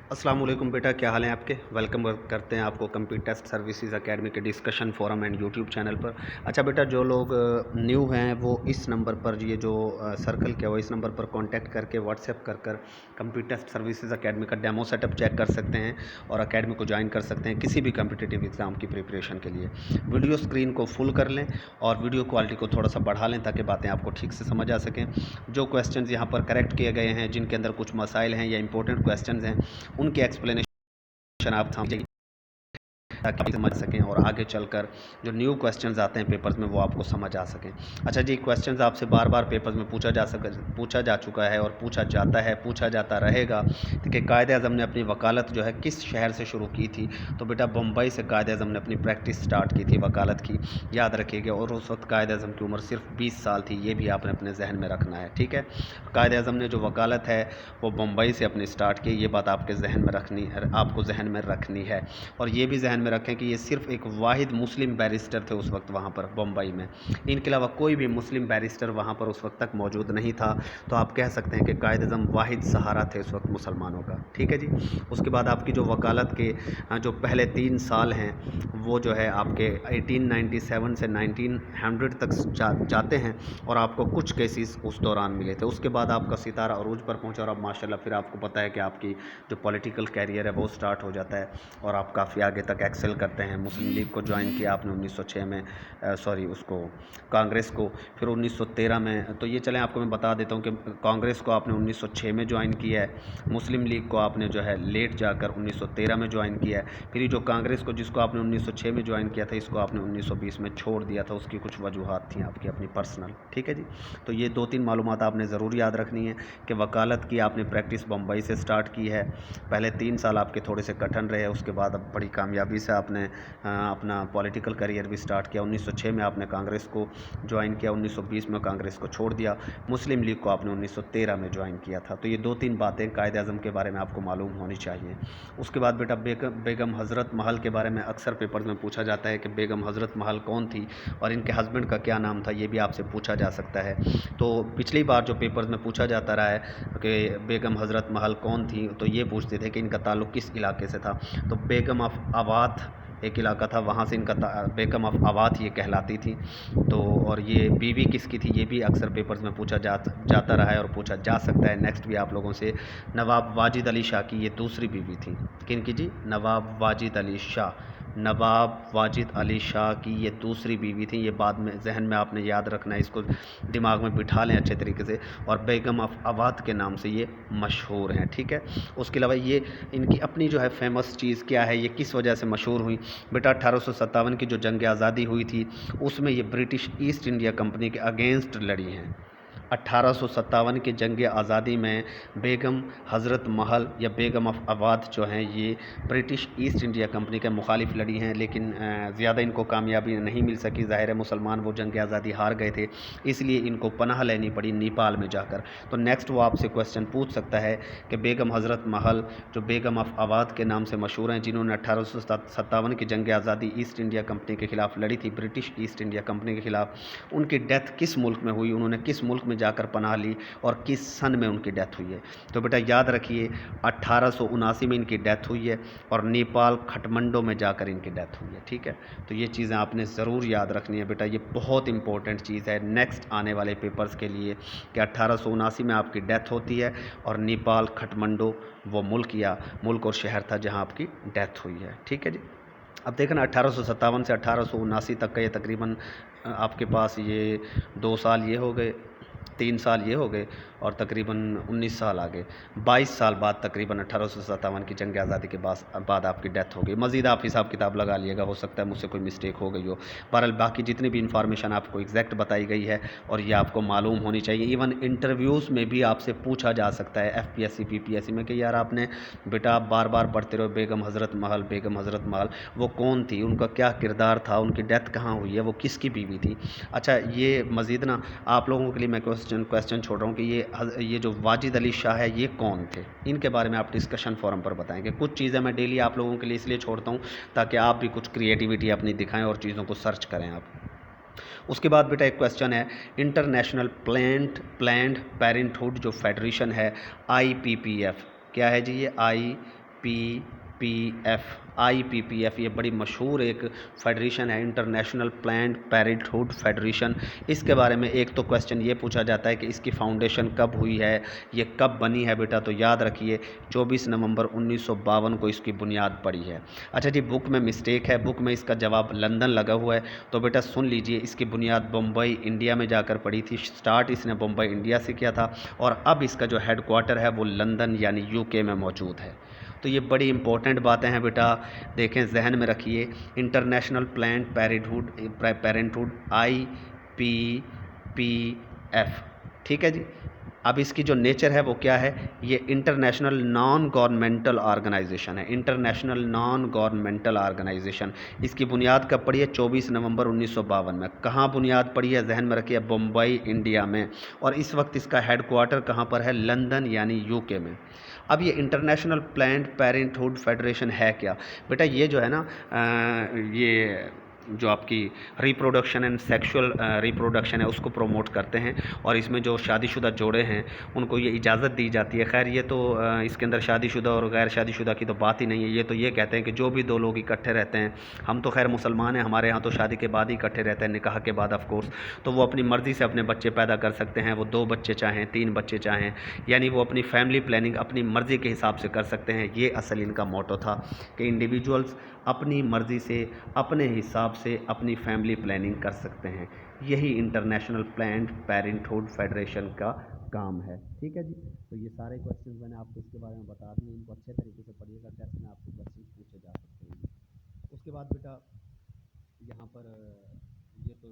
अस्सलाम वालेकुम बेटा, क्या हाल है आपके। वेलकम करते हैं आपको कंप्यूटर टेस्ट सर्विसेज एकेडमी के discussion forum and YouTube channel पर। अच्छा बेटा, जो लोग न्यू हैं वो इस नंबर पर, ये जो सर्कल क्या हुआ, इस नंबर पर कांटेक्ट करके व्हाट्सएप कर कंप्यूटर टेस्ट सर्विसेज एकेडमी का डेमो सेटअप चेक कर सकते हैं और एकेडमी को ज्वाइन कर सकते हैं किसी भी कम्पिटिटिव एग्ज़ाम की प्रिपरेशन के लिए। वीडियो स्क्रीन को फुल कर लें और वीडियो क्वालिटी को थोड़ा सा बढ़ा लें ताकि बातें आपको ठीक से समझ आ सकें। जो क्वेश्चन यहाँ पर करेक्ट किए गए हैं, जिनके अंदर कुछ मसाइल हैं या इंपॉर्टेंट क्वेश्चन हैं, उनकी एक्सप्लेनेशन आप समझिए ताकि आप समझ सकें और आगे चलकर जो न्यू क्वेश्चंस आते हैं पेपर्स में वो आपको समझ आ सकें। अच्छा जी, क्वेश्चंस आपसे बार बार पेपर्स में पूछा जा चुका है और पूछा जाता है, पूछा जाता रहेगा। देखिए, कायद-ए-आज़म ने अपनी वकालत जो है किस शहर से शुरू की थी? तो बेटा बम्बई से कायद-ए-आज़म ने अपनी प्रैक्टिस स्टार्ट की थी वकालत की, याद रखिएगा। और उस वक्त कायद-ए-आज़म की उम्र सिर्फ 20 साल थी, ये भी आपने अपने जहन में रखना है, ठीक है। कायद-ए-आज़म ने जो वकालत है वो बम्बई से अपनी स्टार्ट की, ये बात आपके जहन में रखनी है, आपको जहन में रखनी है। और ये भी जहन में रखें कि ये सिर्फ एक वाहिद मुस्लिम बैरिस्टर थे उस वक्त वहाँ पर बम्बई में, इनके अलावा कोई भी मुस्लिम बैरिस्टर वहाँ पर उस वक्त तक मौजूद नहीं था। तो आप कह सकते हैं कि कायद-ए-आज़म वाहिद सहारा थे उस वक्त मुसलमानों का, ठीक है जी। उसके बाद आपकी जो वकालत के जो पहले 3 साल हैं वो जो है आपके 1897 से 1900 तक जाते हैं और आपको कुछ केसेस उस दौरान मिले थे। उसके बाद आपका सितारा अरूज पर पहुँचा और अब माशाल्लाह फिर आपको पता है कि आपकी जो पॉलिटिकल कैरियर है वो स्टार्ट हो जाता है और आप काफ़ी आगे तक एक्सेल करते हैं। मुस्लिम लीग को ज्वाइन किया आपने 1906 में, उसको कांग्रेस को फिर 1913 में। तो ये चलें, आपको मैं बता देता हूँ कि कांग्रेस को आपने 1906 में ज्वाइन किया है, मुस्लिम लीग को आपने जो है लेट जाकर 1913 में ज्वाइन किया है। फिर ये जो कांग्रेस को जिसको आपने 1906 में ज्वाइन किया था, इसको आपने 1920 में छोड़ दिया था। उसकी कुछ वजूहत थी आपकी अपनी पर्सनल, ठीक है जी। तो ये 2-3 मालूमात आपने ज़रूर याद रखनी है कि वकालत की आपने प्रैक्टिस बम्बई से स्टार्ट की है। पहले 3 साल आपके थोड़े से कठिन रहे, उसके बाद अब बड़ी कामयाबी से आपने अपना पॉलिटिकल करियर भी स्टार्ट किया। 1906 में आपने कांग्रेस को ज्वाइन किया, 1920 में कांग्रेस को छोड़ दिया, मुस्लिम लीग को आपने 1913 में ज्वाइन किया था। तो ये 2-3 बातें कायद-ए-आज़म के बारे में आपको मालूम होनी चाहिए। उसके बाद बेटा बेगम हज़रत महल के बारे में अक्सर पेपर्स में पूछा जाता है कि बेगम हज़रत महल कौन थी और इनके हस्बैंड का क्या नाम था, ये भी आपसे पूछा जा सकता है। तो पिछली बार जो पेपर्स में पूछा जाता रहा है कि बेगम हज़रत महल कौन थी, तो ये पूछते थे कि इनका ताल्लुक़ किस इलाके से था। तो बेगम ऑफ अवात एक इलाका था, वहाँ से इनका बेगम ऑफ अवात ये कहलाती थी। तो और ये बीवी किसकी थी, ये भी अक्सर पेपर्स में पूछा जाता रहा है और पूछा जा सकता है। नेक्स्ट भी आप लोगों से, नवाब वाजिद अली शाह की ये दूसरी बीवी थी। किन की जी? नवाब वाजिद अली शाह। नवाब वाजिद अली शाह की ये दूसरी बीवी थी। ये बाद में जहन में आपने याद रखना है, इसको दिमाग में बिठा लें अच्छे तरीके से। और बेगम ऑफ अवात के नाम से ये मशहूर हैं, ठीक है। उसके अलावा ये इनकी अपनी जो है फेमस चीज़ क्या है, ये किस वजह से मशहूर हुई? बेटा 1857 की जो जंग आज़ादी हुई थी उसमें ये ब्रिटिश ईस्ट इंडिया कंपनी के अगेंस्ट लड़ी हैं। 1857 की जंग आज़ादी में बेगम हज़रत महल या बेगम ऑफ अवाद जो हैं ये ब्रिटिश ईस्ट इंडिया कंपनी के मुखालिफ लड़ी हैं, लेकिन ज़्यादा इनको कामयाबी नहीं मिल सकी। ज़ाहिर है मुसलमान वो जंग आज़ादी हार गए थे, इसलिए इनको पनाह लेनी पड़ी नेपाल में जाकर। तो नेक्स्ट वो आपसे क्वेश्चन पूछ सकता है कि बेगम हज़रत महल जो बेगम ऑफ अवाद के नाम से मशहूर हैं, जिन्होंने 1857 की जंग आज़ादी ईस्ट इंडिया कंपनी के ख़िलाफ़ लड़ी थी, ब्रिटिश ईस्ट इंडिया कंपनी के ख़िलाफ़, उनकी डेथ किस मुल्क में हुई, उन्होंने किस मुल्क में जाकर पनाह ली और किस सन में उनकी डेथ हुई है? तो बेटा याद रखिए 1879 में इनकी डेथ हुई है और नेपाल खटमंडो में जाकर इनकी डेथ हुई है, ठीक है। तो ये चीज़ें आपने ज़रूर याद रखनी है बेटा, ये बहुत इंपॉर्टेंट चीज़ है नेक्स्ट आने वाले पेपर्स के लिए कि 1879 में आपकी डेथ होती है और नेपाल खटमंडो वो मुल्क और शहर था जहाँ आपकी डेथ हुई है, ठीक है जी। अब देखना 1857 से 1879 तक का ये तकरीबन आपके पास ये 2 साल ये हो गए, 3 साल ये हो गए और तकरीबन 19 साल आ गए। 22 साल बाद तकरीबन 1857 की जंग आज़ादी के बाद आपकी डेथ हो गई। मज़ीद आप हिसाब किताब लगा लिएगा, हो सकता है मुझसे कोई मिस्टेक हो गई हो। बहरहाल बाकी जितनी भी इंफॉर्मेशन आपको एग्जैक्ट बताई गई है और ये आपको मालूम होनी चाहिए। इवन इंटरव्यूज़ में भी आपसे पूछा जा सकता है FPSC PPSC में कि यार आपने बेटा आप बार बार पढ़ते रहो बेगम हज़रत महल वो कौन थी, उनका क्या किरदार था, उनकी डेथ कहाँ हुई है, वो किसकी बीवी थी। अच्छा ये मज़ीद ना आप लोगों के लिए मैं क्वेश्चन छोड़ रहा हूँ कि ये जो वाजिद अली शाह है ये कौन थे, इनके बारे में आप डिस्कशन फोरम पर बताएंगे। कुछ चीज़ें मैं डेली आप लोगों के लिए इसलिए छोड़ता हूँ ताकि आप भी कुछ क्रिएटिविटी अपनी दिखाएं और चीज़ों को सर्च करें आप। उसके बाद बेटा एक क्वेश्चन है, इंटरनेशनल प्लान्ड पेरेंटहुड जो फेडरेशन है IPPF, क्या है जी ये IPPF ये बड़ी मशहूर एक फेडरेशन है, इंटरनेशनल प्लान्ड पेरेंटहुड फेडरेशन। इसके बारे में एक तो क्वेश्चन ये पूछा जाता है कि इसकी फाउंडेशन कब हुई है, ये कब बनी है बेटा, तो याद रखिए 24 नवंबर 1952 को इसकी बुनियाद पड़ी है। अच्छा जी, बुक में मिस्टेक है, बुक में इसका जवाब लंदन लगा हुआ है, तो बेटा सुन लीजिए, इसकी बुनियाद बम्बई इंडिया में जाकर पड़ी थी। स्टार्ट इसने बम्बई इंडिया से किया था और अब इसका जो हेडक्वार्टर है वो लंदन यानी यूके में मौजूद है। तो ये बड़ी इंपॉर्टेंट बातें हैं बेटा, देखें जहन में रखिए। इंटरनेशनल प्लान्ड पेरेंटहुड IPPF, ठीक है जी। अब इसकी जो नेचर है वो क्या है, ये इंटरनेशनल नॉन गवर्नमेंटल ऑर्गेनाइजेशन है, इंटरनेशनल नॉन गवर्नमेंटल ऑर्गेनाइजेशन। इसकी बुनियाद कब पड़ी है, 24 नवंबर 1952 में। कहाँ बुनियाद पड़ी है, जहन में रखिए, बम्बई इंडिया में। और इस वक्त इसका हेडक्वार्टर कहाँ पर है, लंदन यानी यूके में। अब ये इंटरनेशनल प्लान्ड पेरेंटहुड फेडरेशन है क्या बेटा, ये जो है ना ये जो आपकी रिप्रोडक्शन एंड सेक्सुअल रिप्रोडक्शन है उसको प्रमोट करते हैं, और इसमें जो शादीशुदा जोड़े हैं उनको ये इजाज़त दी जाती है। खैर ये तो इसके अंदर शादीशुदा और गैर शादीशुदा की तो बात ही नहीं है, ये तो ये कहते हैं कि जो भी दो लोग इकट्ठे रहते हैं, हम तो खैर मुसलमान हैं, हमारे यहाँ तो शादी के बाद ही इकट्ठे रहते हैं, निकाह के बाद ऑफ कोर्स, तो वो अपनी मर्ज़ी से अपने बच्चे पैदा कर सकते हैं, वो 2 बच्चे चाहें 3 बच्चे चाहें, यानी वो अपनी फैमिली प्लानिंग अपनी मर्ज़ी के हिसाब से कर सकते हैं। ये असल इनका मोटो था कि इंडिविजुअल्स अपनी मर्ज़ी से अपने हिसाब से अपनी फैमिली प्लानिंग कर सकते हैं। यही इंटरनेशनल प्लान्ड पेरेंटहुड फेडरेशन का काम है, ठीक है जी। तो ये सारे क्वेश्चंस मैंने आपको इसके बारे में बता दिए, इनको अच्छे तरीके से पढ़िएगा, टेस्ट में आपको क्वेश्चन पूछे जा सकते हैं। उसके बाद बेटा यहाँ पर ये तो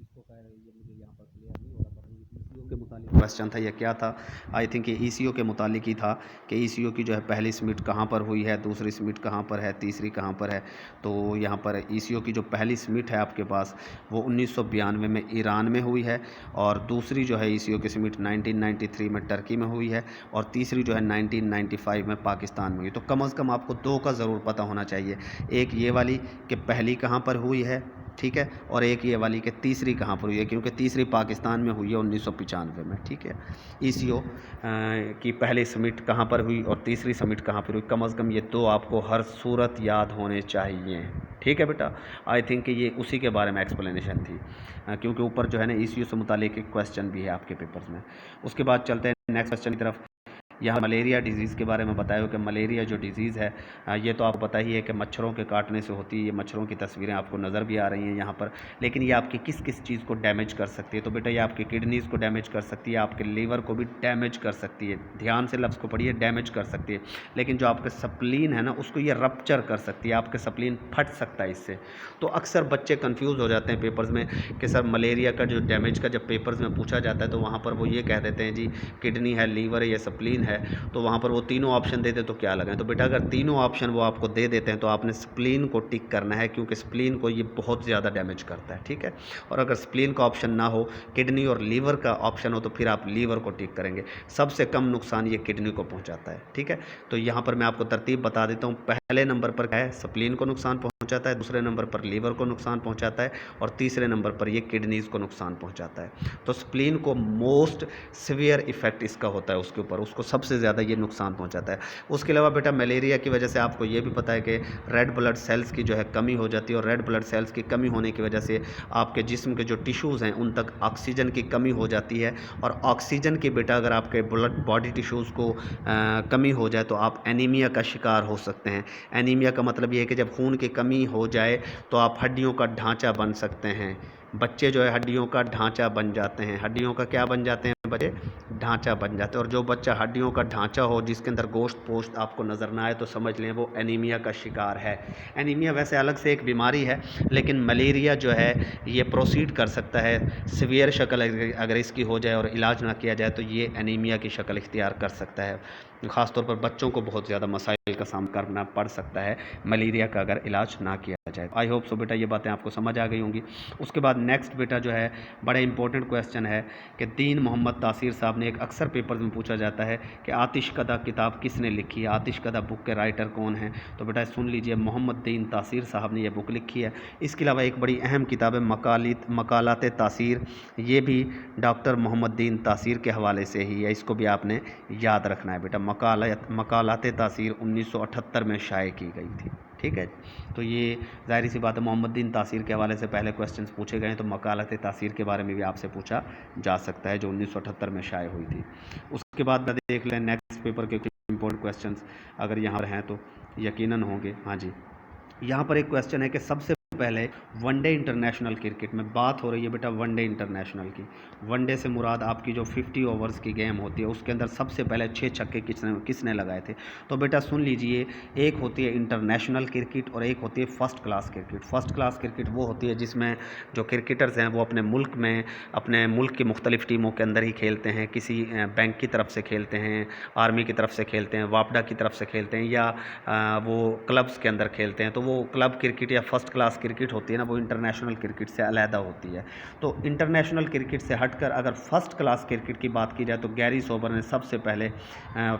इसको खैर ये मुझे यहाँ पर क्लियर नहीं हो रहा था, ECO के मुतालिक क्वेश्चन था, ये क्या था, आई थिंक ये ECO के मुतालिक ही था कि ECO की जो है पहली समिट कहाँ पर हुई है, दूसरी समिट कहाँ पर है, तीसरी कहाँ पर है। तो यहाँ पर ECO की जो पहली समिट है आपके पास वो 1992 में ईरान में हुई है, और दूसरी जो है ECO की समिट 1993 में टर्की में हुई है, और तीसरी जो है 1995 में पाकिस्तान में हुई। तो कम से कम आपको 2 का ज़रूर पता होना चाहिए, एक ये वाली कि पहली कहाँ पर हुई है, ठीक है, और एक ये वाली कि तीसरी कहाँ पर हुई है, क्योंकि तीसरी पाकिस्तान में हुई है 1995 में, ठीक है। ECO की पहली समिट कहाँ पर हुई और तीसरी समिट कहाँ पर हुई, कम से कम ये 2 आपको हर सूरत याद होने चाहिए, ठीक है बेटा। आई थिंक ये उसी के बारे में एक्सप्लेनेशन थी, क्योंकि ऊपर जो है ना ECO से मुतालिक एक क्वेश्चन भी है आपके पेपर्स में। उसके बाद चलते हैं नेक्स्ट क्वेश्चन की तरफ। यहाँ मलेरिया डिजीज़ के बारे में बताया हो कि मलेरिया जो डिज़ीज़ है ये तो आपको पता ही है कि मच्छरों के काटने से होती है। ये मच्छरों की तस्वीरें आपको नज़र भी आ रही हैं यहाँ पर, लेकिन ये आपकी किस किस चीज़ को डैमेज कर सकती है, तो बेटा ये आपकी किडनीज़ को डैमेज कर सकती है, आपके लीवर को भी डैमेज कर सकती है, ध्यान से लफ्ज़ को पढ़िए, डैमेज कर सकती है। लेकिन जो आपके स्प्लीन है ना उसको ये रप्चर कर सकती है, आपके स्प्लीन फट सकता है इससे। तो अक्सर बच्चे कन्फ्यूज़ हो जाते हैं पेपर्स में कि सर मलेरिया का जो डैमेज का जब पेपर्स में पूछा जाता है तो वहाँ पर वो ये कह देते हैं जी किडनी है, लीवर है या स्प्लीन है, तो वहाँ पर वो तीनों ऑप्शन देते तो क्या लगाएं। तो बेटा अगर तीनों ऑप्शन वो आपको दे देते हैं तो आपने स्प्लीन को टिक करना है, क्योंकि स्प्लीन को ये बहुत ज़्यादा डैमेज करता है, ठीक है। और अगर स्प्लीन का ऑप्शन ना हो, किडनी और लीवर का ऑप्शन हो, तो फिर आप लीवर को टिक करेंगे। सबसे कम नुकसान ये किडनी को पहुँचाता है, ठीक है। तो यहाँ पर मैं आपको तरतीब बता देता हूँ। पहले नंबर पर है स्प्लीन को नुकसान पहुँचाता है, दूसरे नंबर पर लीवर को नुकसान पहुँचाता है, और तीसरे नंबर पर ये किडनीज़ को नुकसान पहुँचाता है। तो स्प्लीन को मोस्ट सीवियर इफेक्ट इसका होता है उसके ऊपर, उसको सबसे ज़्यादा ये नुकसान पहुंचाता है। उसके अलावा बेटा मलेरिया की वजह से आपको ये भी पता है कि रेड ब्लड सेल्स की जो है कमी हो जाती है, और रेड ब्लड सेल्स की कमी होने की वजह से आपके जिस्म के जो टिश्यूज़ हैं उन तक ऑक्सीजन की कमी हो जाती है। और ऑक्सीजन की बेटा अगर आपके ब्लड बॉडी टिश्यूज़ को कमी हो जाए तो आप एनीमिया का शिकार हो सकते हैं। एनीमिया का मतलब ये है कि जब खून की कमी हो जाए तो आप हड्डियों का ढांचा बन सकते हैं। बच्चे जो है हड्डियों का ढांचा बन जाते हैं। हड्डियों का क्या बन जाते हैं बच्चे? ढांचा बन जाते हैं। और जो बच्चा हड्डियों का ढांचा हो, जिसके अंदर गोश्त पोश्त आपको नज़र ना आए, तो समझ लें वो एनीमिया का शिकार है। एनीमिया वैसे अलग से एक बीमारी है, लेकिन मलेरिया जो है ये प्रोसीड कर सकता है। सीवियर शक्ल अगर इसकी हो जाए और इलाज ना किया जाए तो ये एनीमिया की शक्ल इख्तियार कर सकता है। ख़ासतौर पर बच्चों को बहुत ज़्यादा मसाइल का सामना करना पड़ सकता है मलेरिया का अगर इलाज ना किया जाए। आई होप सो बेटा ये बातें आपको समझ आ गई होंगी। उसके बाद नेक्स्ट बेटा जो है बड़ा इंपॉर्टेंट क्वेश्चन है कि दीन मोहम्मद तासीर साहब ने, एक अक्सर पेपर में पूछा जाता है कि आतिशकदा किताब किसने लिखी है, आतिशकदा बुक के राइटर कौन हैं। तो बेटा सुन लीजिए, मोहम्मद दीन तासीर साहब ने यह बुक लिखी है। इसके अलावा एक बड़ी अहम किताब है मकालात तासीर, ये भी डॉक्टर मोहम्मद दीन तासीर के हवाले से ही है, इसको भी आपने याद रखना है बेटा। मकालात तासीर 1978 में शाये की गई थी, ठीक है। तो ये ज़ाहिर सी बात है, मोहम्मद दीन तासीर के हवाले से पहले क्वेश्चंस पूछे गए हैं, तो मकालत तासीर के बारे में भी आपसे पूछा जा सकता है, जो 1978 में शाये हुई थी। उसके बाद देख लें नेक्स्ट पेपर के इंपॉर्टेंट क्वेश्चंस अगर यहाँ पर हैं तो यकीनन होंगे। हाँ जी, यहाँ पर एक क्वेश्चन है कि सबसे पहले वनडे इंटरनेशनल क्रिकेट में बात हो रही है बेटा, वनडे इंटरनेशनल की। वनडे से मुराद आपकी जो 50 ओवर्स की गेम होती है, उसके अंदर सबसे पहले 6 छक्के किसने लगाए थे। तो बेटा सुन लीजिए, एक होती है इंटरनेशनल क्रिकेट और एक होती है first class cricket. First class cricket वो होती है जिसमें जो क्रिकेटर्स हैं वो अपने मुल्क में, अपने मुल्क की मुख्तलिफ टीमों के अंदर ही खेलते हैं, किसी बैंक की तरफ से खेलते हैं, आर्मी की तरफ से खेलते हैं, वापडा की तरफ से खेलते हैं, या वो क्लब्स के अंदर खेलते हैं। तो वो क्लब क्रिकेट या फर्स्ट क्लास क्रिकेट होती है ना, वो इंटरनेशनल क्रिकेट से अलहदा होती है। तो इंटरनेशनल क्रिकेट से हटकर अगर फर्स्ट क्लास क्रिकेट की बात की जाए तो गैरी सोबर ने सबसे पहले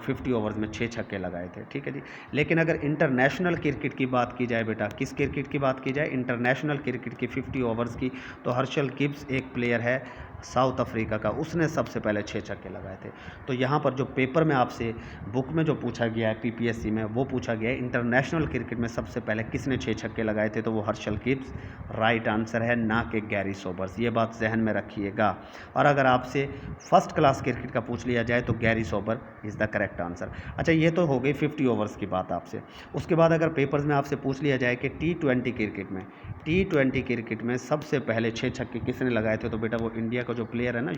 50 ओवर्स में 6 छक्के लगाए थे, ठीक है जी। लेकिन अगर इंटरनेशनल क्रिकेट की बात की जाए बेटा, किस क्रिकेट की बात की जाए, इंटरनेशनल क्रिकेट की 50 ओवर्स की, तो हर्षल गिब्स एक प्लेयर है साउथ अफ्रीका का, उसने सबसे पहले 6 छक्के लगाए थे। तो यहाँ पर जो पेपर में आपसे बुक में जो पूछा गया है पीपीएससी में, वो पूछा गया है इंटरनेशनल क्रिकेट में सबसे पहले किसने 6 छक्के लगाए थे, तो वो हर्षल गिब्स राइट आंसर है, ना कि गैरी सोबर्स। ये बात जहन में रखिएगा। और अगर आपसे फर्स्ट क्लास क्रिकेट का पूछ लिया जाए तो Gary sober is the correct answer. अच्छा, ये तो हो गई 50 ओवर्स की बात आपसे। उसके बाद अगर पेपर्स में आपसे पूछ लिया जाए कि T20 क्रिकेट में, T20 क्रिकेट में सबसे पहले 6 छक्के किसने लगाए थे, तो बेटा वो इंडिया का जो प्लेयर है ना,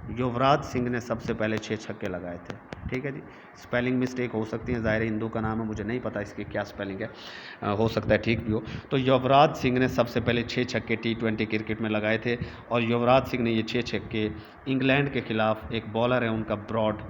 युवराज सिंह ने सबसे पहले 6 छक्के लगाए थे, ठीक है जी। स्पेलिंग मिस्टेक हो सकती है, ज़ाहिर हिंदू का नाम है, मुझे नहीं पता इसकी क्या स्पेलिंग है, हो सकता है ठीक भी हो। तो युवराज सिंह ने सबसे पहले 6 छक्के T20 क्रिकेट में लगाए थे, और युवराज सिंह ने ये 6 छक्के इंग्लैंड के खिलाफ एक बॉलर है उनका ब्रॉड,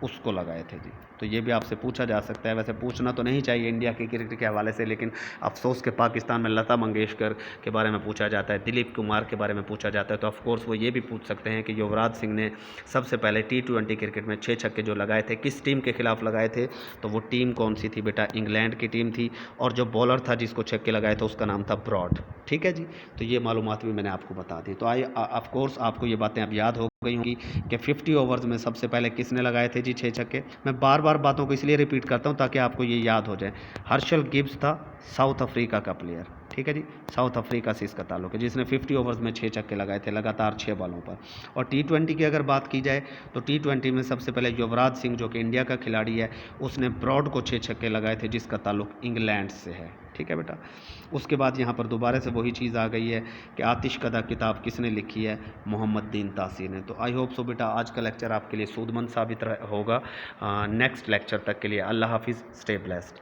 उसको लगाए थे जी। तो ये भी आपसे पूछा जा सकता है। वैसे पूछना तो नहीं चाहिए इंडिया की क्रिकेट के हवाले से, लेकिन अफसोस के पाकिस्तान में लता मंगेशकर के बारे में पूछा जाता है, दिलीप कुमार के बारे में पूछा जाता है, तो ऑफकोर्स वो ये भी पूछ सकते हैं कि युवराज सिंह ने सबसे पहले T20 क्रिकेट में 6 छक्के जो लगाए थे, किस टीम के खिलाफ लगाए थे, तो वो टीम कौन सी थी बेटा, इंग्लैंड की टीम थी। और जो बॉलर था जिसको छक्के लगाए थे उसका नाम था ब्रॉड, ठीक है जी। तो ये मालूमात भी मैंने आपको बता दी। तो ऑफकोर्स आपको ये बातें अब याद हो गई होंगी कि 50 ओवर्स में सबसे पहले किसने लगाए थे जी 6 छक्के। मैं बार बार बातों को इसलिए रिपीट करता हूं ताकि आपको ये याद हो जाए। हर्षल गिब्स था साउथ अफ्रीका का प्लेयर, ठीक है जी, साउथ अफ्रीका से इसका ताल्लुक है, जिसने 50 ओवर्स में 6 छक्के लगाए थे लगातार 6 बॉलों पर। और T20 की अगर बात की जाए तो T20 में सबसे पहले युवराज सिंह जो कि इंडिया का खिलाड़ी है, उसने ब्रॉड को 6 छक्के लगाए थे, जिसका ताल्लुक इंग्लैंड से है, ठीक है बेटा। उसके बाद यहाँ पर दोबारा से वही चीज़ आ गई है कि आतिशकदा किताब किसने लिखी है, मोहम्मद दीन तासीर ने। तो आई होप सो बेटा आज का लेक्चर आपके लिए सूदमंद साबित होगा। नेक्स्ट लेक्चर तक के लिए अल्लाह हाफिज़, स्टे ब्लेस्ड।